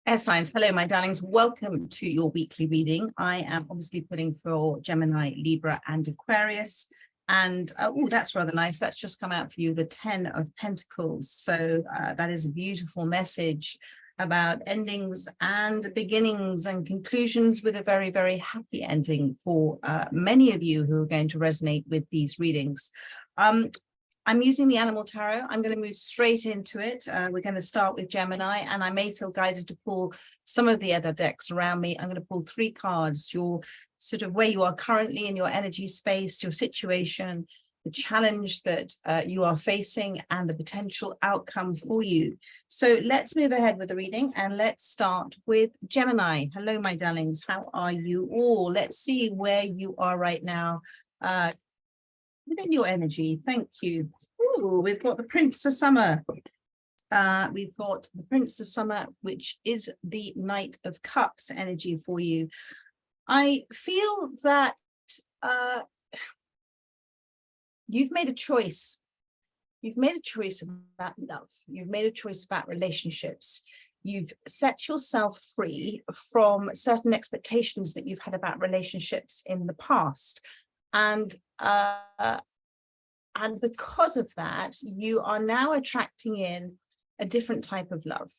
Air signs, hello my darlings, welcome to your weekly reading. I am obviously putting for Gemini, Libra and Aquarius, and oh, that's rather nice. That's just come out for you, the 10 of Pentacles. So that is a beautiful message about endings and beginnings and conclusions, with a very, very happy ending for many of you who are going to resonate with these readings. I'm using the Animal Tarot. I'm going to move straight into it. We're going to start with Gemini, and I may feel guided to pull some of the other decks around me. I'm going to pull 3 cards, your sort of where you are currently in your energy space, your situation, the challenge that you are facing, and the potential outcome for you. So let's move ahead with the reading, and let's start with Gemini. Hello, my darlings. How are you all? Let's see where you are right now. Within your energy. Thank you. Ooh, we've got the Prince of Summer. We've got the Prince of Summer, which is the Knight of Cups energy for you. I feel that you've made a choice. You've made a choice about love. You've made a choice about relationships. You've set yourself free from certain expectations that you've had about relationships in the past. And because of that, you are now attracting in a different type of love.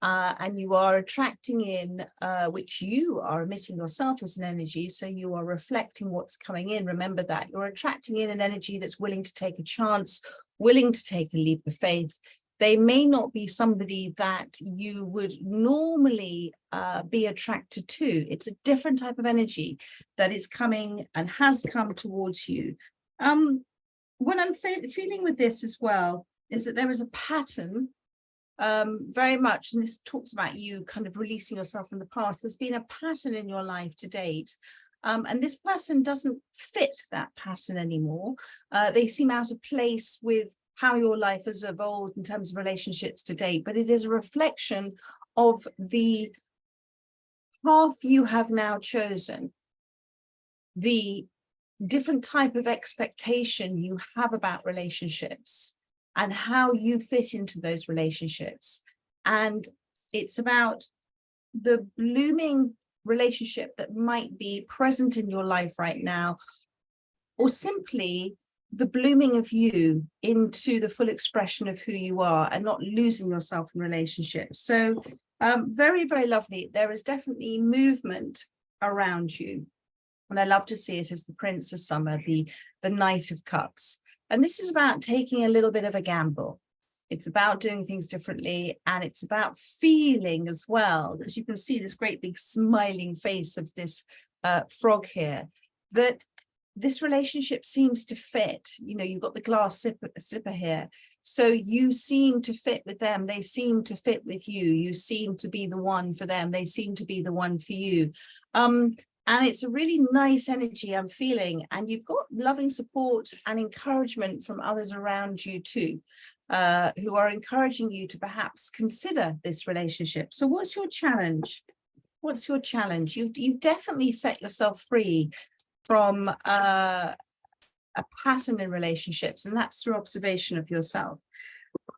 And you are attracting in, which you are emitting yourself as an energy. So you are reflecting what's coming in. Remember that you're attracting in an energy that's willing to take a chance, willing to take a leap of faith. They may not be somebody that you would normally be attracted to. It's a different type of energy that is coming and has come towards you. What I'm feeling with this as well is that there is a pattern, very much, and this talks about you kind of releasing yourself from the past. There's been a pattern in your life to date. And this person doesn't fit that pattern anymore. They seem out of place with how your life has evolved in terms of relationships to date, but it is a reflection of the path you have now chosen, the different type of expectation you have about relationships and how you fit into those relationships. And it's about the blooming relationship that might be present in your life right now, or simply the blooming of you into the full expression of who you are and not losing yourself in relationships. So very, very lovely. There is definitely movement around you. And I love to see it as the Prince of Summer, the Knight of Cups. And this is about taking a little bit of a gamble. It's about doing things differently, and it's about feeling as well, because you can see this great big smiling face of this frog here, that this relationship seems to fit. You know, you've got the glass slipper here. So you seem to fit with them. They seem to fit with you. You seem to be the one for them. They seem to be the one for you. And it's a really nice energy I'm feeling. And you've got loving support and encouragement from others around you too, who are encouraging you to perhaps consider this relationship. So what's your challenge? What's your challenge? You've definitely set yourself free from a pattern in relationships, and that's through observation of yourself.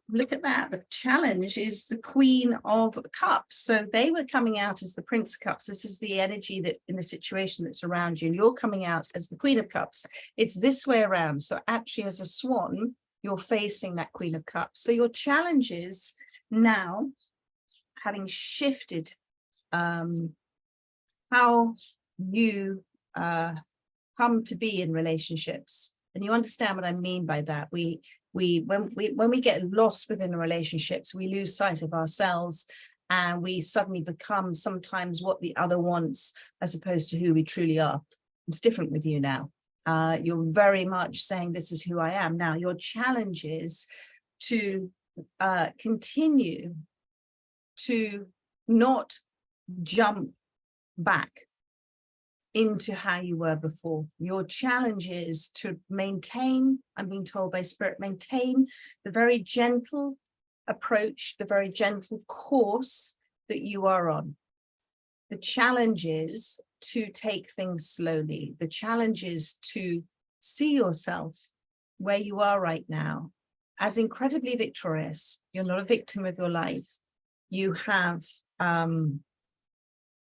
Look at that. The challenge is the Queen of Cups. So they were coming out as the Prince of Cups. This is the energy that in the situation that's around you, and you're coming out as the Queen of Cups. It's this way around. So actually, as a swan, you're facing that Queen of Cups. So your challenge is now, having shifted how you come to be in relationships, and you understand what I mean by that. When we get lost within relationships, we lose sight of ourselves, and we suddenly become sometimes what the other wants as opposed to who we truly are. It's different with you now. You're very much saying, this is who I am. Now your challenge is to continue to not jump back into how you were before. Your challenge is to maintain, I'm being told by Spirit, maintain the very gentle approach, the very gentle course that you are on. The challenge is to take things slowly. The challenge is to see yourself where you are right now as incredibly victorious. You're not a victim of your life. you have, I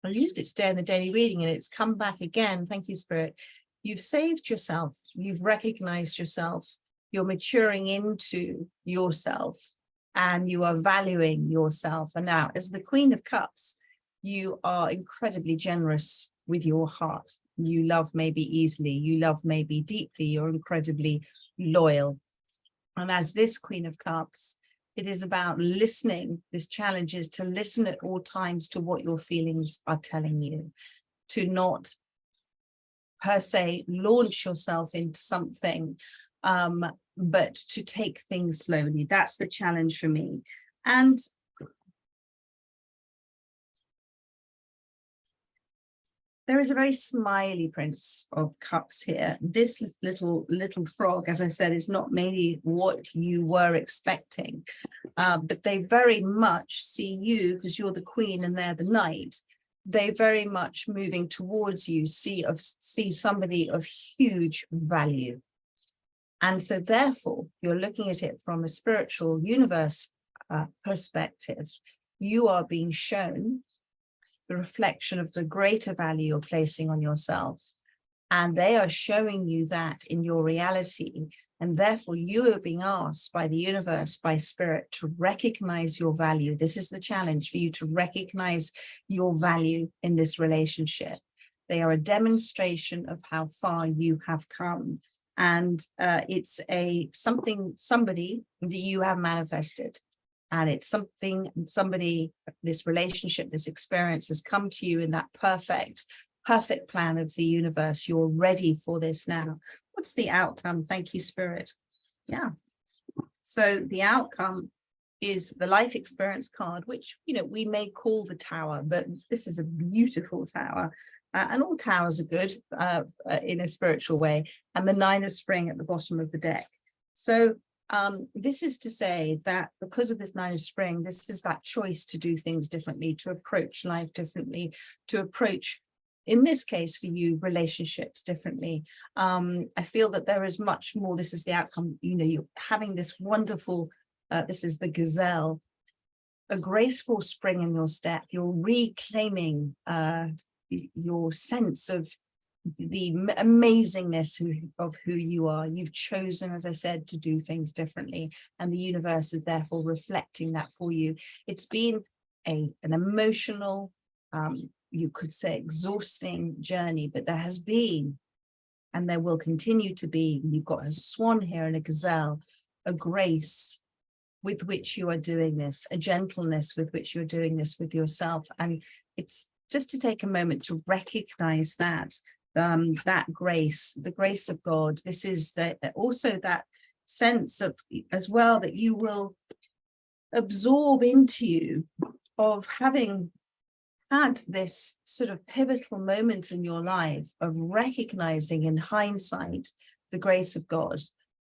used it today in the daily reading and it's come back again. Thank you, Spirit. You've saved yourself. You've recognized yourself. You're maturing into yourself and you are valuing yourself. And now, as the Queen of Cups, you are incredibly generous with your heart. You love maybe easily. You love maybe deeply. You're incredibly loyal. And as this Queen of Cups, it is about listening. This challenge is to listen at all times to what your feelings are telling you, to not per se launch yourself into something, but to take things slowly. That's the challenge for me. And there is a very smiley Prince of Cups here. This little frog, as I said, is not maybe what you were expecting, but they very much see you, because you're the Queen and they're the Knight. They very much moving towards you, see somebody of huge value. And so therefore, you're looking at it from a spiritual universe perspective. You are being shown the reflection of the greater value you're placing on yourself. And they are showing you that in your reality. And therefore you are being asked by the universe, by spirit, to recognize your value. This is the challenge for you, to recognize your value in this relationship. They are a demonstration of how far you have come. And it's somebody that you have manifested. And it's somebody, this relationship, this experience has come to you in that perfect plan of the universe. You're ready for this now. What's the outcome? Thank you, Spirit. Yeah. So the outcome is the life experience card, which, we may call the Tower, but this is a beautiful tower. And all towers are good in a spiritual way. And the Nine of Spring at the bottom of the deck. So this is to say that because of this Nine of Spring, this is that choice to do things differently, to approach life differently, to approach, in this case for you, relationships differently. I feel that there is much more. This is the outcome. You're having this wonderful, this is the gazelle, a graceful spring in your step. You're reclaiming your sense of the amazingness of who you are. You've chosen, as I said, to do things differently, and the universe is therefore reflecting that for you. It's been an emotional, you could say exhausting journey, but there has been, and there will continue to be, you've got a swan here and a gazelle, a grace with which you are doing this, a gentleness with which you're doing this with yourself. And it's just to take a moment to recognize that grace, the grace of God. This is also that sense of, as well, that you will absorb into you of having had this sort of pivotal moment in your life of recognizing in hindsight the grace of God,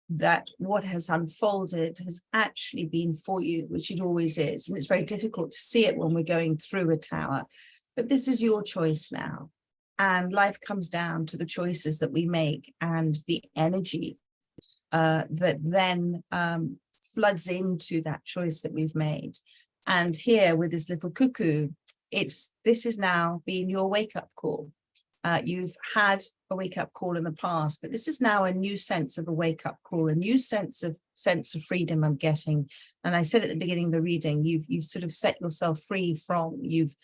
that what has unfolded has actually been for you, which it always is. And it's very difficult to see it when we're going through a tower, but this is your choice now. And life comes down to the choices that we make and the energy that then floods into that choice that we've made. And here with this little cuckoo, this is now being your wake-up call. You've had a wake-up call in the past, but this is now a new sense of a wake-up call, a new sense of freedom I'm getting. And I said at the beginning of the reading, you've sort of set yourself free from, you've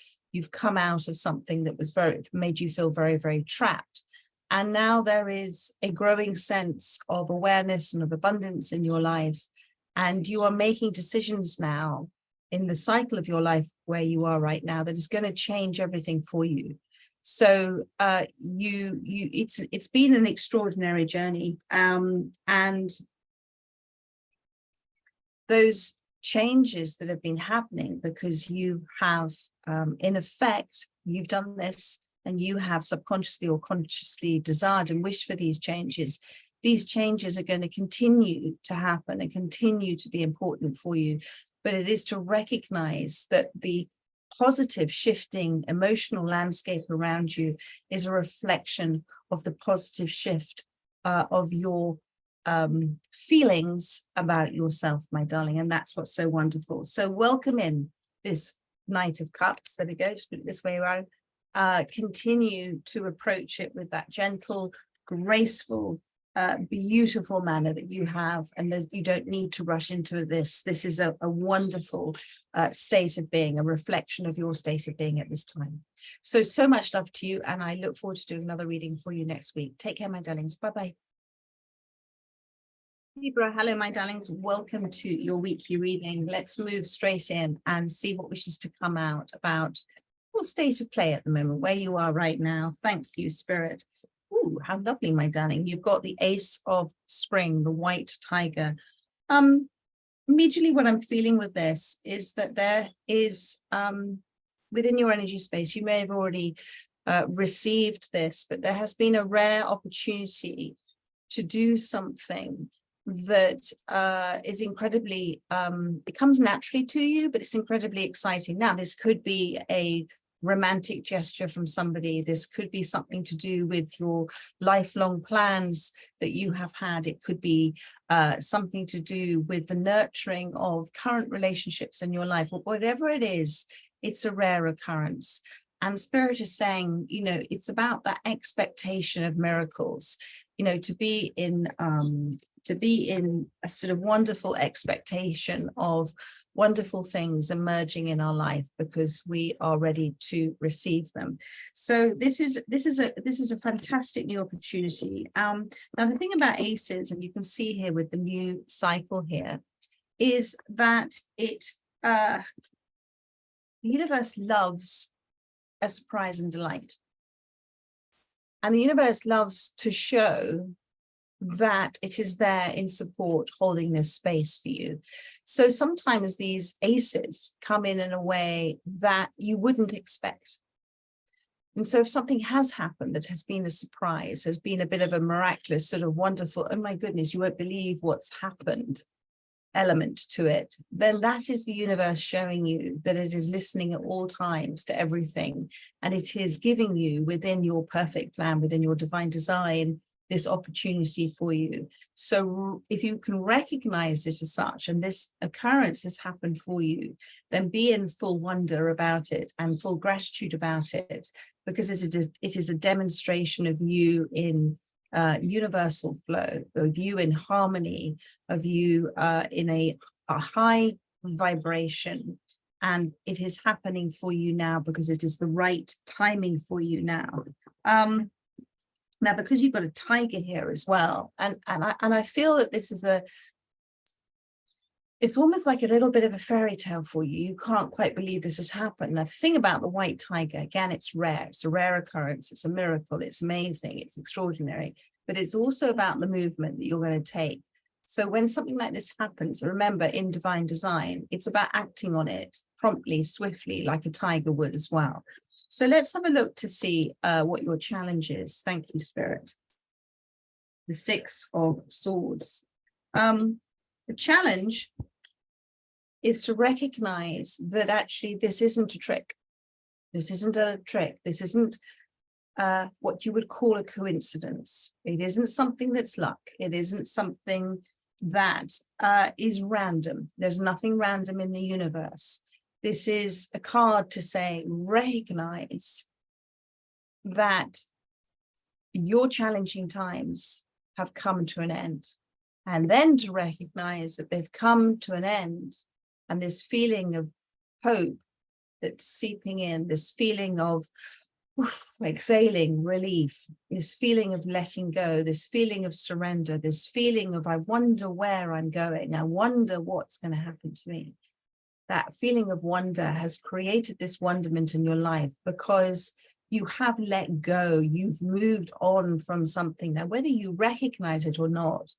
come out of something that was made you feel very, very trapped. And now there is a growing sense of awareness and of abundance in your life. And you are making decisions now in the cycle of your life where you are right now that is going to change everything for you. So it's been an extraordinary journey. And those changes that have been happening because you have, in effect, you've done this and you have subconsciously or consciously desired and wished for these changes. These changes are going to continue to happen and continue to be important for you. But it is to recognize that the positive shifting emotional landscape around you is a reflection of the positive shift of your feelings about yourself, my darling. And that's what's so wonderful. So welcome in this Knight of Cups. There we go, just put it this way around. Continue to approach it with that gentle, graceful, beautiful manner that you have, and you don't need to rush into this. This is a wonderful state of being, a reflection of your state of being at this time. So much love to you, and I look forward to doing another reading for you next week. Take care, my darlings. Bye-bye. Libra, hello, my darlings. Welcome to your weekly reading. Let's move straight in and see what wishes to come out about your state of play at the moment, where you are right now. Thank you, Spirit. Ooh, how lovely, my darling. You've got the Ace of Spring, the white tiger. Immediately what I'm feeling with this is that there is, within your energy space, you may have already received this, but there has been a rare opportunity to do something that is incredibly, it comes naturally to you, but it's incredibly exciting. Now, this could be a romantic gesture from somebody. This could be something to do with your lifelong plans that you have had. It could be something to do with the nurturing of current relationships in your life, or whatever it is. It's a rare occurrence. And Spirit is saying, you know, it's about that expectation of miracles, you know, to be in a sort of wonderful expectation of wonderful things emerging in our life, because we are ready to receive them. So this is a fantastic new opportunity. Now the thing about aces, and you can see here with the new cycle here, is that the universe loves a surprise and delight. And the universe loves to show that it is there in support, holding this space for you. So sometimes these aces come in a way that you wouldn't expect. And so if something has happened that has been a surprise, has been a bit of a miraculous, sort of wonderful, oh my goodness, you won't believe what's happened element to it, then that is the universe showing you that it is listening at all times to everything. And it is giving you, within your perfect plan, within your divine design, this opportunity for you. So if you can recognize it as such, and this occurrence has happened for you, then be in full wonder about it and full gratitude about it, because it is a demonstration of you in universal flow, of you in harmony, of you in a high vibration. And it is happening for you now because it is the right timing for you now. Now, because you've got a tiger here as well, and I feel that this is it's almost like a little bit of a fairy tale for you. You can't quite believe this has happened. Now, the thing about the white tiger, again, it's rare. It's a rare occurrence. It's a miracle. It's amazing. It's extraordinary. But it's also about the movement that you're going to take. So when something like this happens, remember, in divine design, it's about acting on it promptly, swiftly, like a tiger would as well. So let's have a look to see what your challenge is. Thank you, Spirit. The Six of Swords. The challenge is to recognize that actually this isn't a trick. This isn't a trick. This isn't what you would call a coincidence. It isn't something that's luck. It isn't something that is random. There's nothing random in the universe. This is a card to say, recognize that your challenging times have come to an end. And then to recognize that they've come to an end, and this feeling of hope that's seeping in, this feeling of exhaling, relief, this feeling of letting go, this feeling of surrender, this feeling of, I wonder where I'm going. I wonder what's going to happen to me. That feeling of wonder has created this wonderment in your life because you have let go. You've moved on from something. Now, whether you recognize it or not,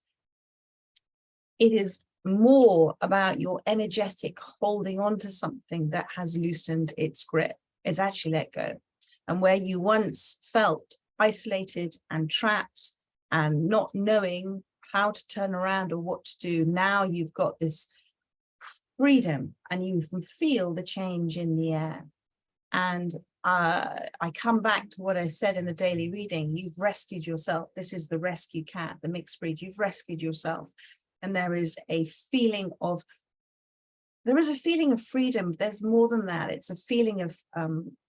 it is more about your energetic holding on to something that has loosened its grip. It's actually let go. And where you once felt isolated and trapped and not knowing how to turn around or what to do, now you've got this freedom and you can feel the change in the air. And I come back to what I said in the daily reading. You've rescued yourself. This is the rescue cat, the mixed breed. You've rescued yourself. And there is a feeling of there is a feeling of freedom. There's more than that. It's a feeling of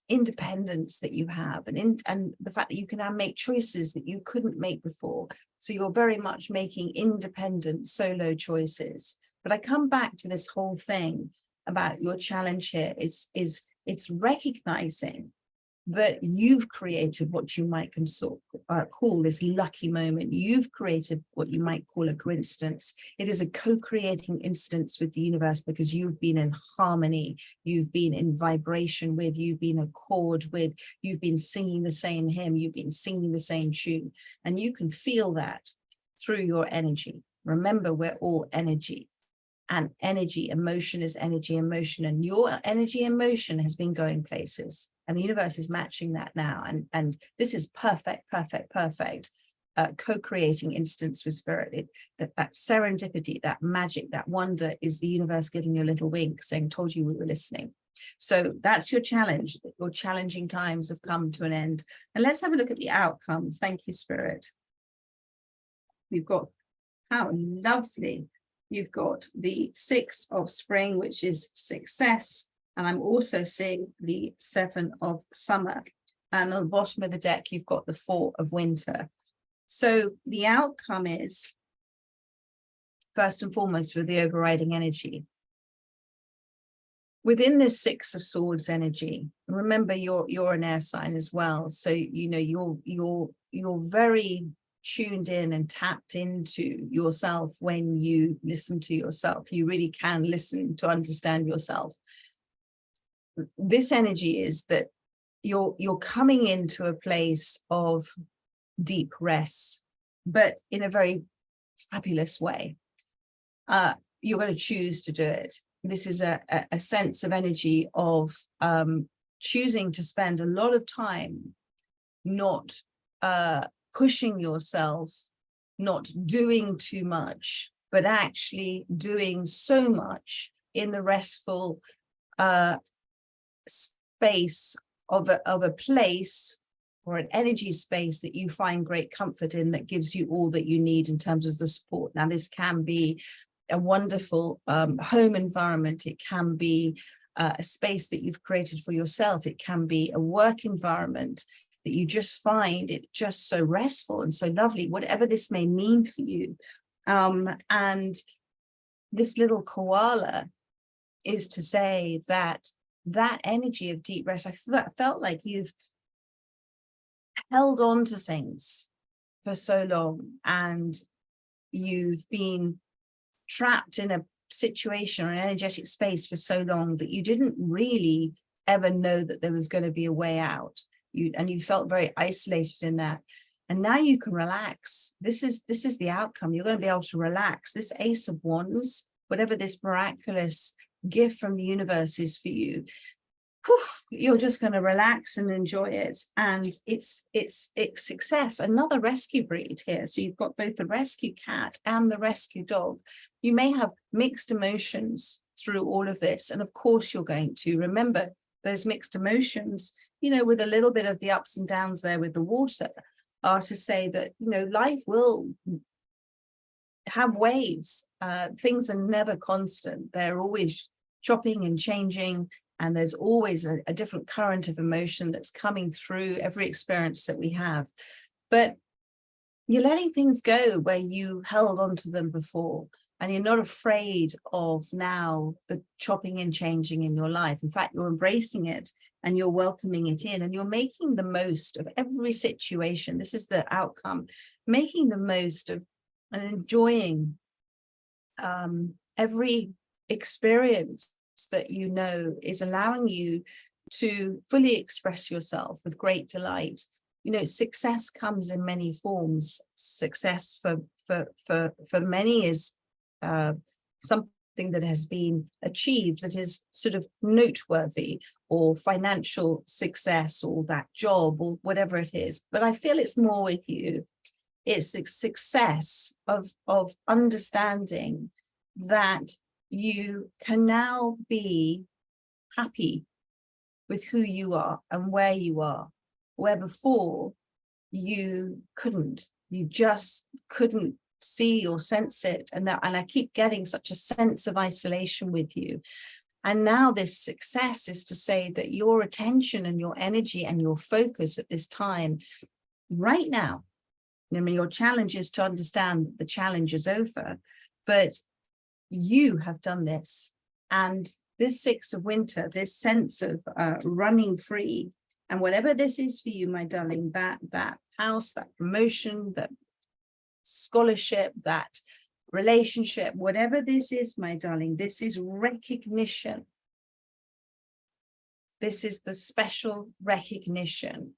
independence that you have, and the fact that you can now make choices that you couldn't make before. So you're very much making independent solo choices. But I come back to this whole thing about your challenge here it's recognizing that you've created what you might call this lucky moment. You've created what you might call a coincidence. It is a co-creating instance with the universe, because you've been in harmony, you've been in vibration with, you've been accord with, you've been singing the same hymn, you've been singing the same tune, and you can feel that through your energy. Remember, we're all energy. And energy, emotion is energy, emotion, and your energy emotion has been going places, and the universe is matching that now. And this is perfect co-creating instance with spirit. That serendipity, that magic, that wonder is the universe giving you a little wink saying, told you we were listening. So that's your challenge. Your challenging times have come to an end. And let's have a look at the outcome. Thank you, spirit. We've got, how lovely. You've got the 6 of spring, which is success. And I'm also seeing the 7 of summer. And on the bottom of the deck, you've got the 4 of winter. So the outcome is, first and foremost, with the overriding energy. Within this 6 of swords energy, remember you're an air sign as well. So, you know, you're very tuned in and tapped into yourself when you listen to yourself. You really can listen to understand yourself. This energy is that you're coming into a place of deep rest, but in a very fabulous way. You're going to choose to do it. This is a sense of energy of choosing to spend a lot of time not pushing yourself, not doing too much, but actually doing so much in the restful space of a place or an energy space that you find great comfort in, that gives you all that you need in terms of the support. Now, this can be a wonderful home environment. It can be a space that you've created for yourself. It can be a work environment that you just find it just so restful and so lovely, whatever this may mean for you. And this little koala is to say that that energy of deep rest, I felt like you've held on to things for so long, and you've been trapped in a situation or an energetic space for so long that you didn't really ever know that there was going to be a way out. You felt very isolated in that. And now you can relax. This is the outcome. You're going to be able to relax. This Ace of Wands, whatever this miraculous gift from the universe is for you, you're just going to relax and enjoy it. And it's success. Another rescue breed here. So you've got both the rescue cat and the rescue dog. You may have mixed emotions through all of this. And of course, you're going to remember those mixed emotions, you know, with a little bit of the ups and downs there with the water, are to say that, you know, life will have waves. Things are never constant. They're always chopping and changing. And there's always a different current of emotion that's coming through every experience that we have. But you're letting things go where you held onto them before. And you're not afraid of now the chopping and changing in your life. In fact, you're embracing it and you're welcoming it in, and you're making the most of every situation. This is the outcome, making the most of and enjoying every experience that you know is allowing you to fully express yourself with great delight. You know, success comes in many forms. Success for many is something that has been achieved that is sort of noteworthy, or financial success, or that job, or whatever it is. But I feel it's more with you. It's the success of understanding that you can now be happy with who you are and where you are, where before you couldn't. You just couldn't see or sense it. And I keep getting such a sense of isolation with you. And now this success is to say that your attention and your energy and your focus at this time, right now, I mean, your challenge is to understand the challenge is over, but you have done this. And this 6 of winter, this sense of running free, and whatever this is for you, my darling, that house, that promotion, that scholarship, that relationship, whatever this is, my darling, this is recognition. This is the special recognition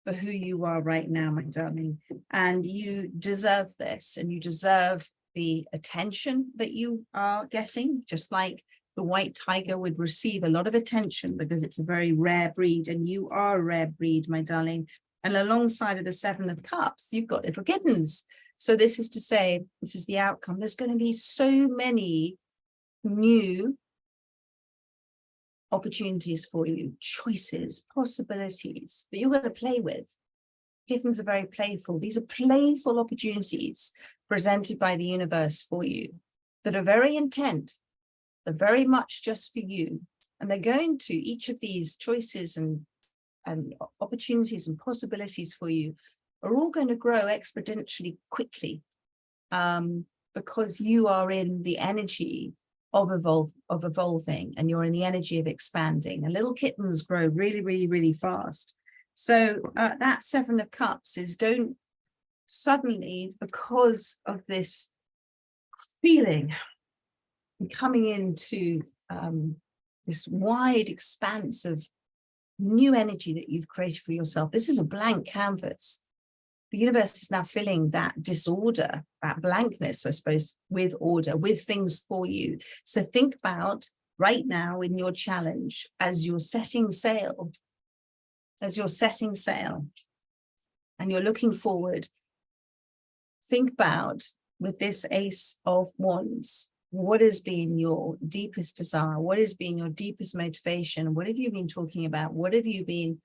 for who you are right now, my darling. And you deserve this, and you deserve the attention that you are getting, just like the white tiger would receive a lot of attention because it's a very rare breed, and you are a rare breed, my darling. And alongside of the 7 of Cups, you've got little kittens. So this is to say, this is the outcome. There's going to be so many new opportunities for you, choices, possibilities that you're going to play with. Kittens are very playful. These are playful opportunities presented by the universe for you that are very intent. They're very much just for you. And they're going to, each of these choices and opportunities and possibilities for you are all going to grow exponentially quickly, because you are in the energy of evolving, and you're in the energy of expanding. And little kittens grow really, really, really fast. So that 7 of Cups is, don't suddenly, because of this feeling coming into this wide expanse of new energy that you've created for yourself. This is a blank canvas. The universe is now filling that disorder, that blankness, I suppose, with order, with things for you. So think about right now in your challenge, as you're setting sail, and you're looking forward, think about, with this Ace of Wands, what has been your deepest desire? What has been your deepest motivation? What have you been talking about? What have you been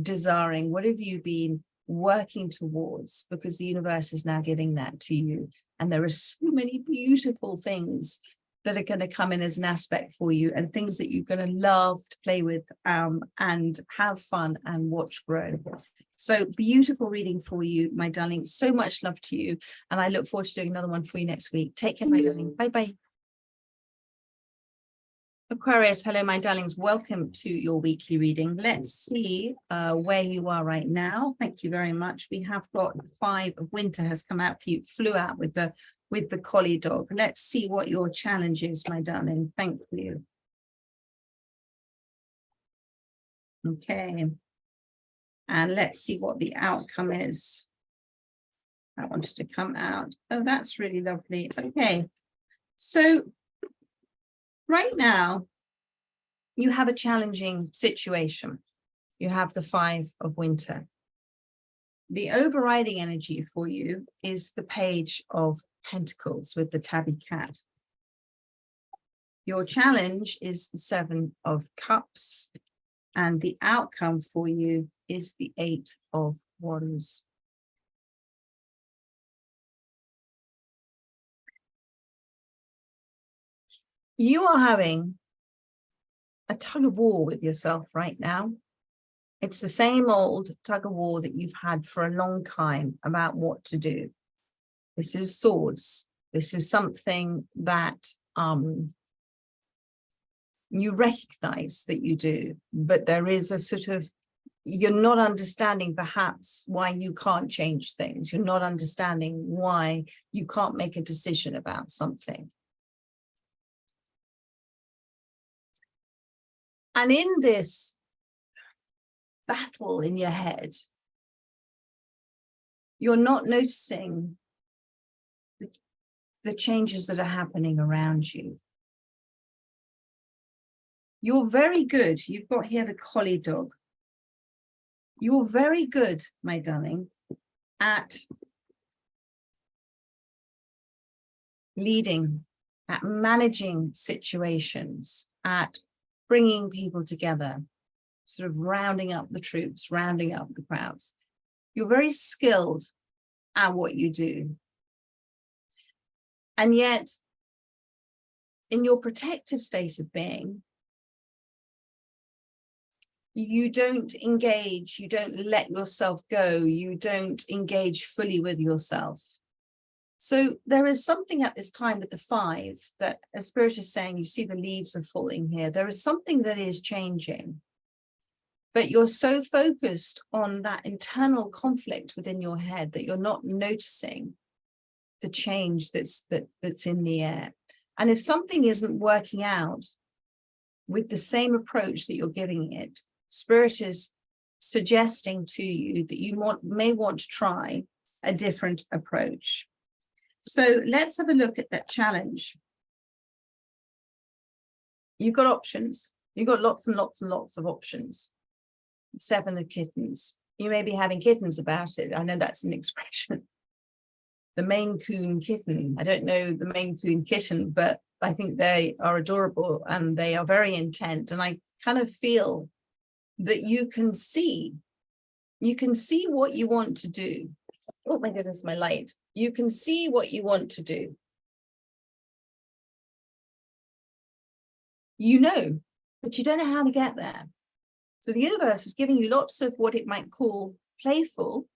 desiring? What have you been working towards? Because the universe is now giving that to you. And there are so many beautiful things that are going to come in as an aspect for you, and things that you're going to love to play with and have fun and watch grow. So beautiful reading for you, my darling. So much love to you. And I look forward to doing another one for you next week. Take care, my darling. Bye-bye. Aquarius, hello, my darlings. Welcome to your weekly reading. Let's see where you are right now. Thank you very much. We have got 5 of winter has come out for you, flew out with the collie dog. Let's see what your challenge is, my darling. Thank you. Okay. And let's see what the outcome is. I wanted to come out. Oh, that's really lovely. Okay. So right now, you have a challenging situation. You have the 5 of winter. The overriding energy for you is the Page of Pentacles with the tabby cat. Your challenge is the 7 of Cups, and the outcome for you is the 8 of Wands. You are having a tug of war with yourself right now. It's the same old tug of war that you've had for a long time about what to do. This is swords. This is something that you recognize that you do, but there is a sort of, you're not understanding perhaps why you can't change things. You're not understanding why you can't make a decision about something. And in this battle in your head, you're not noticing the changes that are happening around you. You're very good. You've got here the collie dog. You're very good, my darling, at leading, at managing situations, at bringing people together, sort of rounding up the troops, rounding up the crowds. You're very skilled at what you do. And yet, in your protective state of being, you don't engage, you don't let yourself go, you don't engage fully with yourself. So there is something at this time with the 5 that, as Spirit is saying, you see the leaves are falling here. There is something that is changing, but you're so focused on that internal conflict within your head that you're not noticing the change that's in the air. And if something isn't working out with the same approach that you're giving it, Spirit is suggesting to you that you may want to try a different approach. So let's have a look at that challenge. You've got options. You've got lots and lots and lots of options. 7 of kittens. You may be having kittens about it. I know that's an expression. The Maine Coon kitten. I don't know the Maine Coon kitten, but I think they are adorable and they are very intent. And I kind of feel that you can see what you want to do. Oh my goodness, my light. You can see what you want to do. You know, but you don't know how to get there. So the universe is giving you lots of what it might call playful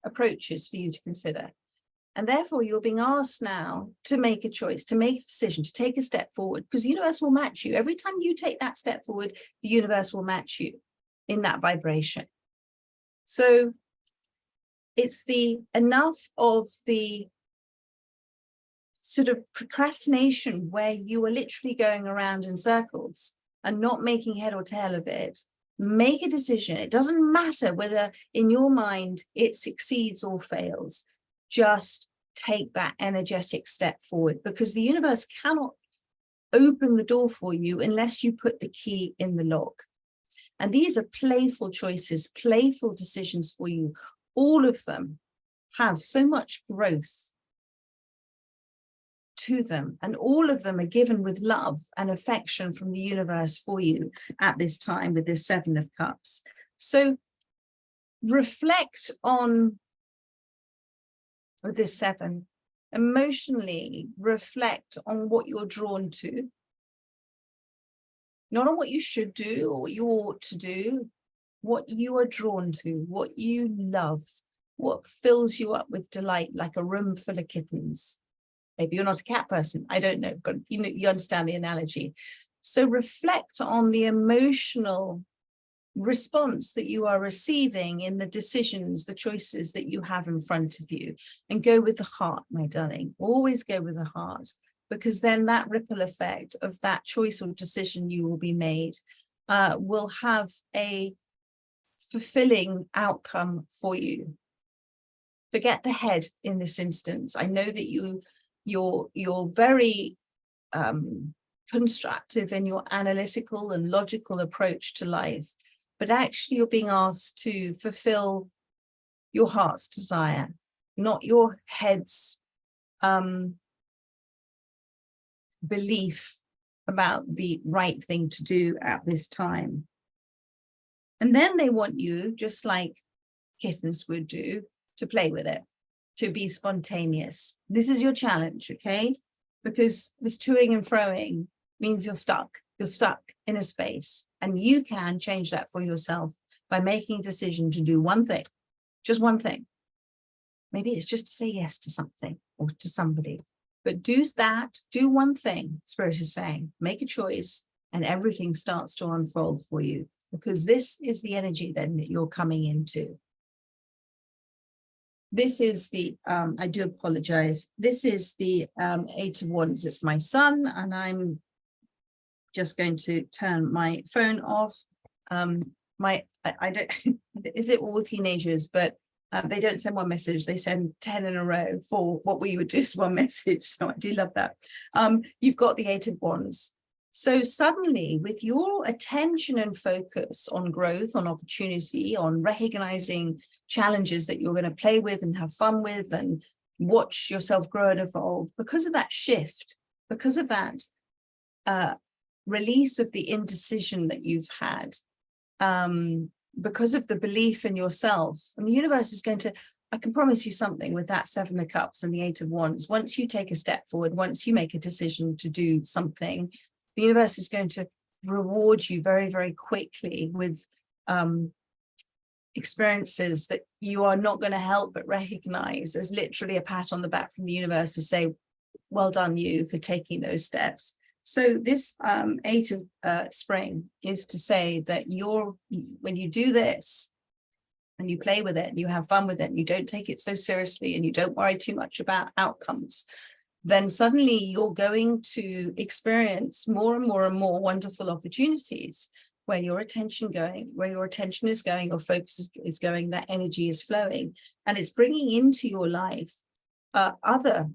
approaches for you to consider. And therefore, you're being asked now to make a choice, to make a decision, to take a step forward, because the universe will match you. Every time you take that step forward, the universe will match you in that vibration. So it's the enough of the sort of procrastination where you are literally going around in circles and not making head or tail of it. Make a decision. It doesn't matter whether in your mind it succeeds or fails. Just take that energetic step forward, because the universe cannot open the door for you unless you put the key in the lock. And these are playful choices, playful decisions for you. All of them have so much growth to them, and all of them are given with love and affection from the universe for you at this time with this 7 of Cups. So reflect on, with this 7, emotionally reflect on what you're drawn to, not on what you should do or what you ought to do, what you are drawn to, what you love, what fills you up with delight, like a room full of kittens. Maybe you're not a cat person, I don't know, but you know, you understand the analogy. So reflect on the emotional response that you are receiving in the decisions, the choices that you have in front of you, and go with the heart, my darling. Always go with the heart, because then that ripple effect of that choice or decision you will be made will have a fulfilling outcome for you. Forget the head in this instance. I know that you're very constructive in your analytical and logical approach to life, but actually you're being asked to fulfill your heart's desire, not your head's belief about the right thing to do at this time. And then they want you, just like kittens would do, to play with it, to be spontaneous. This is your challenge, okay? Because this toing and froing means you're stuck. You're stuck in a space, and you can change that for yourself by making a decision to do one thing, just one thing. Maybe it's just to say yes to something or to somebody, but do that, do one thing. Spirit is saying, make a choice, and everything starts to unfold for you, because this is the energy then that you're coming into. This is the, I do apologize. This is the 8 of Wands. It's my son, and I'm just going to turn my phone off. I don't, is it all teenagers, but they don't send one message, they send 10 in a row for what we would do as one message. So I do love that. You've got the 8 of Wands. So suddenly, with your attention and focus on growth, on opportunity, on recognizing challenges that you're going to play with and have fun with and watch yourself grow and evolve, because of that shift, because of that release of the indecision that you've had, because of the belief in yourself, and the universe is going to I can promise you something with that 7 of Cups and the 8 of Wands. Once you take a step forward, once you make a decision to do something, the universe is going to reward you very, very quickly with experiences that you are not going to help but recognize as literally a pat on the back from the universe to say, well done you for taking those steps. So this 8 of Spring is to say that when you do this and you play with it and you have fun with it and you don't take it so seriously and you don't worry too much about outcomes, then suddenly you're going to experience more and more and more wonderful opportunities where your attention is going, your focus is going, that energy is flowing, and it's bringing into your life other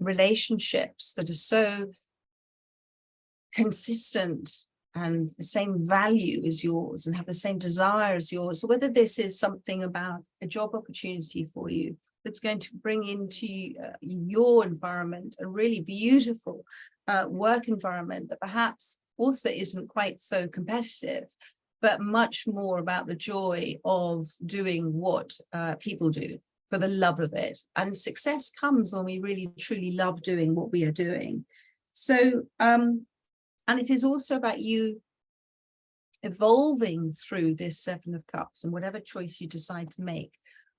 relationships that are so consistent and the same value as yours and have the same desire as yours. So whether this is something about a job opportunity for you that's going to bring into your environment a really beautiful work environment that perhaps also isn't quite so competitive, but much more about the joy of doing what people do for the love of it. And success comes when we really truly love doing what we are doing. So and it is also about you evolving through this 7 of Cups and whatever choice you decide to make,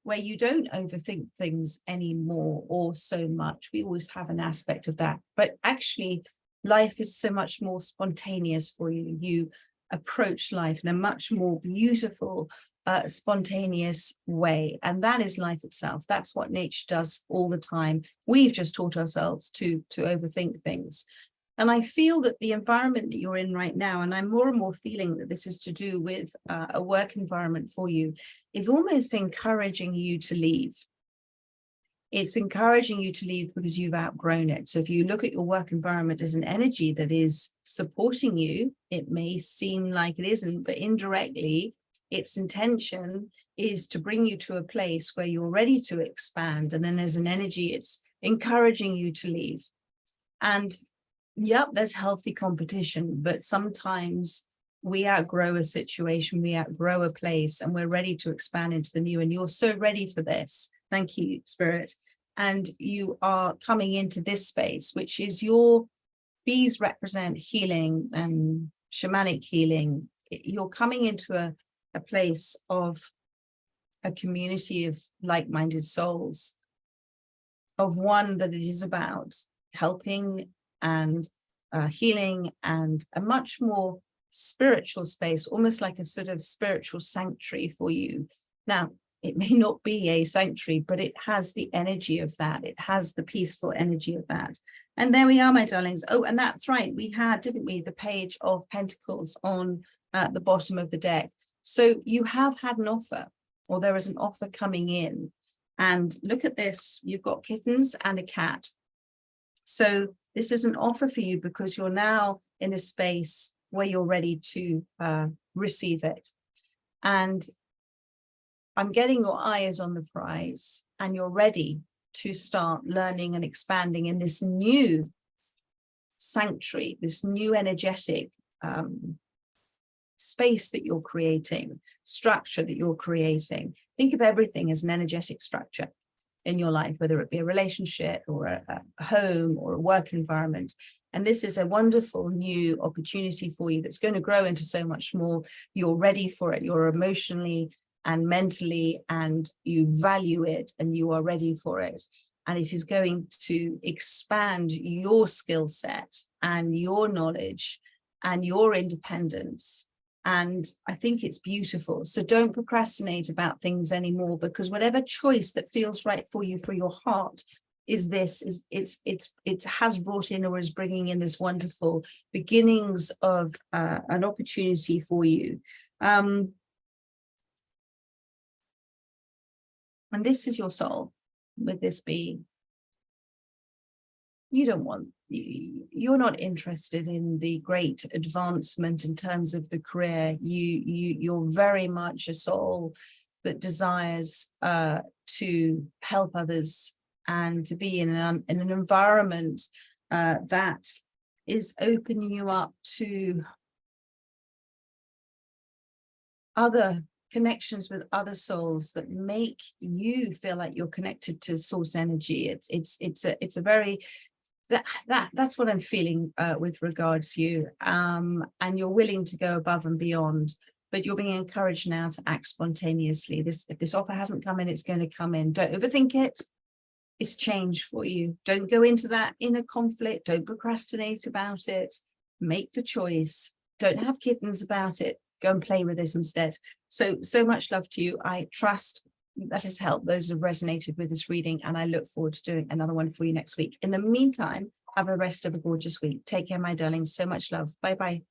where you don't overthink things anymore or so much. We always have an aspect of that, but actually life is so much more spontaneous for you. You approach life in a much more beautiful, spontaneous way. And that is life itself. That's what nature does all the time. We've just taught ourselves to overthink things. And I feel that the environment that you're in right now, and I'm more and more feeling that this is to do with a work environment for you, is almost encouraging you to leave. It's encouraging you to leave because you've outgrown it. So if you look at your work environment as an energy that is supporting you, it may seem like it isn't, but indirectly, its intention is to bring you to a place where you're ready to expand. And then as an energy, it's encouraging you to leave. And yep, there's healthy competition, but sometimes we outgrow a situation, we outgrow a place, and we're ready to expand into the new. And you're so ready for this. Thank you, Spirit. And you are coming into this space, which is bees represent healing and shamanic healing. You're coming into a place of a community of like-minded souls, of one that it is about helping and healing and a much more spiritual space, almost like a sort of spiritual sanctuary for you. Now, it may not be a sanctuary, but it has the energy of that. It has the peaceful energy of that. And there we are, my darlings. Oh, and that's right. We had, didn't we, the Page of Pentacles on the bottom of the deck. So you have had an offer, or there is an offer coming in. And look at this. You've got kittens and a cat. So this is an offer for you because you're now in a space where you're ready to receive it. And I'm getting your eye is on the prize and you're ready to start learning and expanding in this new sanctuary, this new energetic space that you're creating, structure that you're creating. Think of everything as an energetic structure in your life, whether it be a relationship or a home or a work environment. And this is a wonderful new opportunity for you that's going to grow into so much more. You're ready for it. You're emotionally and mentally, and you value it, and you are ready for it. And it is going to expand your skill set and your knowledge and your independence. And I think it's beautiful. So don't procrastinate about things anymore, because whatever choice that feels right for you, for your heart, it has brought in or is bringing in this wonderful beginnings of an opportunity for you. And this is your soul with this being. You're not interested in the great advancement in terms of the career. You're very much a soul that desires to help others and to be in an environment that is opening you up to other connections with other souls that make you feel like you're connected to source energy. It's a very, that's what I'm feeling with regards to you. And you're willing to go above and beyond, but you're being encouraged now to act spontaneously. If this offer hasn't come in, it's going to come in. Don't overthink it. It's change for you. Don't go into that inner conflict. Don't procrastinate about it. Make the choice. Don't have kittens about it. Go and play with it instead. So much love to you. I trust that has helped those who have resonated with this reading, and I look forward to doing another one for you next week. In the meantime, have a rest of a gorgeous week. Take care, my darlings. So much love. Bye-bye.